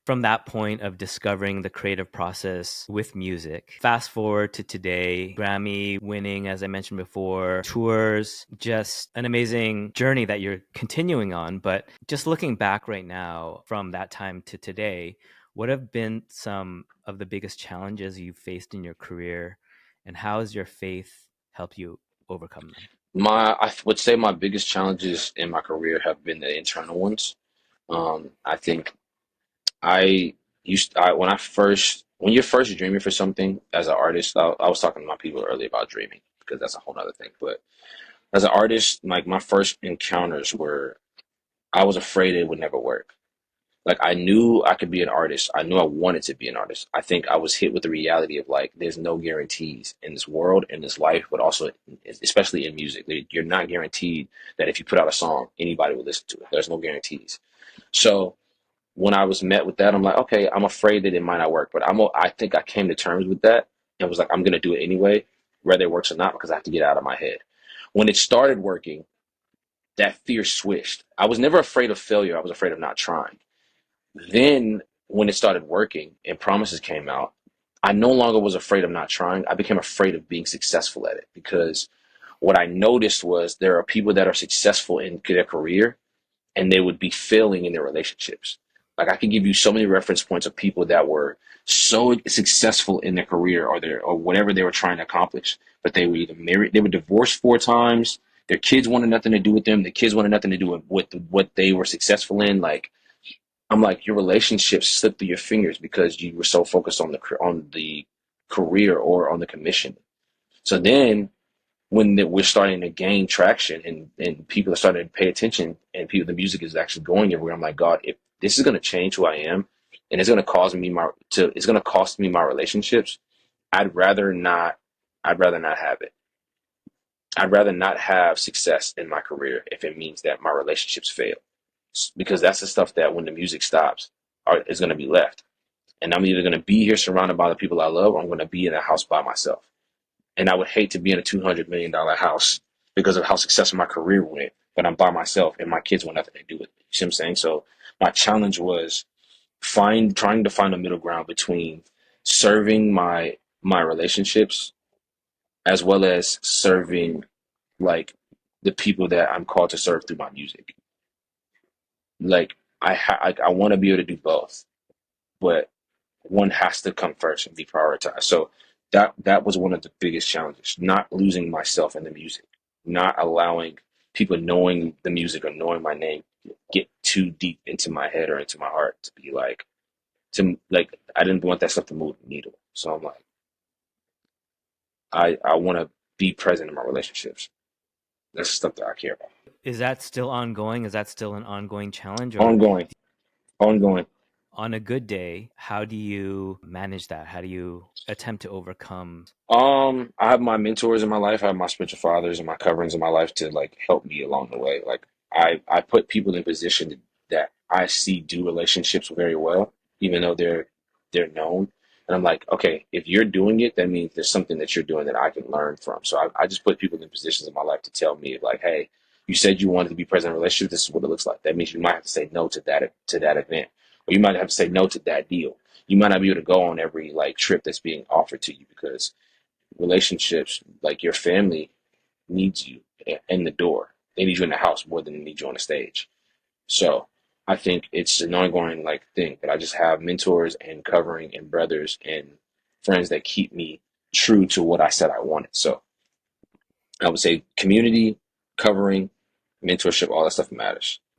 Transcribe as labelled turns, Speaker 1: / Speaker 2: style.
Speaker 1: from that point of discovering the creative process with music, fast forward to today, Grammy winning, as I mentioned before, tours, just an amazing journey that you're continuing on. But just looking back right now from that time to today, what have been some of the biggest challenges you've faced in your career, and how has your faith helped you overcome them?
Speaker 2: I would say my biggest challenges in my career have been the internal ones. I think I when you're first dreaming for something as an artist, I was talking to my people earlier about dreaming because that's a whole other thing. But as an artist, like my first encounters were, I was afraid it would never work. Like I knew I could be an artist. I knew I wanted to be an artist. I think I was hit with the reality of like there's no guarantees in this world, in this life, but also especially in music. You're not guaranteed that if you put out a song, anybody will listen to it. There's no guarantees. So when I was met with that, I'm like, okay, I'm afraid that it might not work, but I think I came to terms with that and was like, I'm gonna do it anyway, whether it works or not, because I have to get it out of my head. When it started working, that fear switched. I was never afraid of failure. I was afraid of not trying. Then when it started working and promises came out, I no longer was afraid of not trying. I became afraid of being successful at it because what I noticed was there are people that are successful in their career and they would be failing in their relationships. Like I could give you so many reference points of people that were so successful in their career or whatever they were trying to accomplish, but they were either married, they were divorced 4 times. Their kids wanted nothing to do with them. The kids wanted nothing to do with what they were successful in. Like I'm like, your relationships slipped through your fingers because you were so focused on the career or on the commission. So then we're starting to gain traction and people are starting to pay attention and the music is actually going everywhere. I'm like, God, if this is going to change who I am and it's going to cost me my relationships, I'd rather not, I'd rather not have it. I'd rather not have success in my career if it means that my relationships fail because that's the stuff that when the music stops is going to be left. And I'm either going to be here surrounded by the people I love or I'm going to be in a house by myself. And I would hate to be in a $200 million house because of how successful my career went, but I'm by myself and my kids want nothing to do with it. You see what I'm saying? So my challenge was trying to find a middle ground between serving my relationships as well as serving like the people that I'm called to serve through my music. Like I want to be able to do both, but one has to come first and be prioritized. So that was one of the biggest challenges, not losing myself in the music, not allowing people knowing the music or knowing my name get too deep into my head or into my heart to be like I didn't want that stuff to move the needle. So I'm like I want to be present in my relationships. That's stuff that I care about.
Speaker 1: Is that still ongoing? Is that still an ongoing challenge? Or
Speaker 2: Ongoing, ongoing.
Speaker 1: on a good day, how do you manage that? How do you attempt to overcome?
Speaker 2: I have my mentors in my life. I have my spiritual fathers and my coverings in my life to like help me along the way. Like I put people in position that I see do relationships very well, even though they're known. And I'm like, okay, if you're doing it, that means there's something that you're doing that I can learn from. So I just put people in positions in my life to tell me like, hey, you said you wanted to be present in a relationship. This is what it looks like. That means you might have to say no to that event, or you might have to say no to that deal. You might not be able to go on every like trip that's being offered to you because relationships, like your family, needs you in the door. They need you in the house more than they need you on the stage. So I think it's an ongoing like thing that I just have mentors and covering and brothers and friends that keep me true to what I said I wanted. So I would say community, covering, mentorship, all that stuff matters.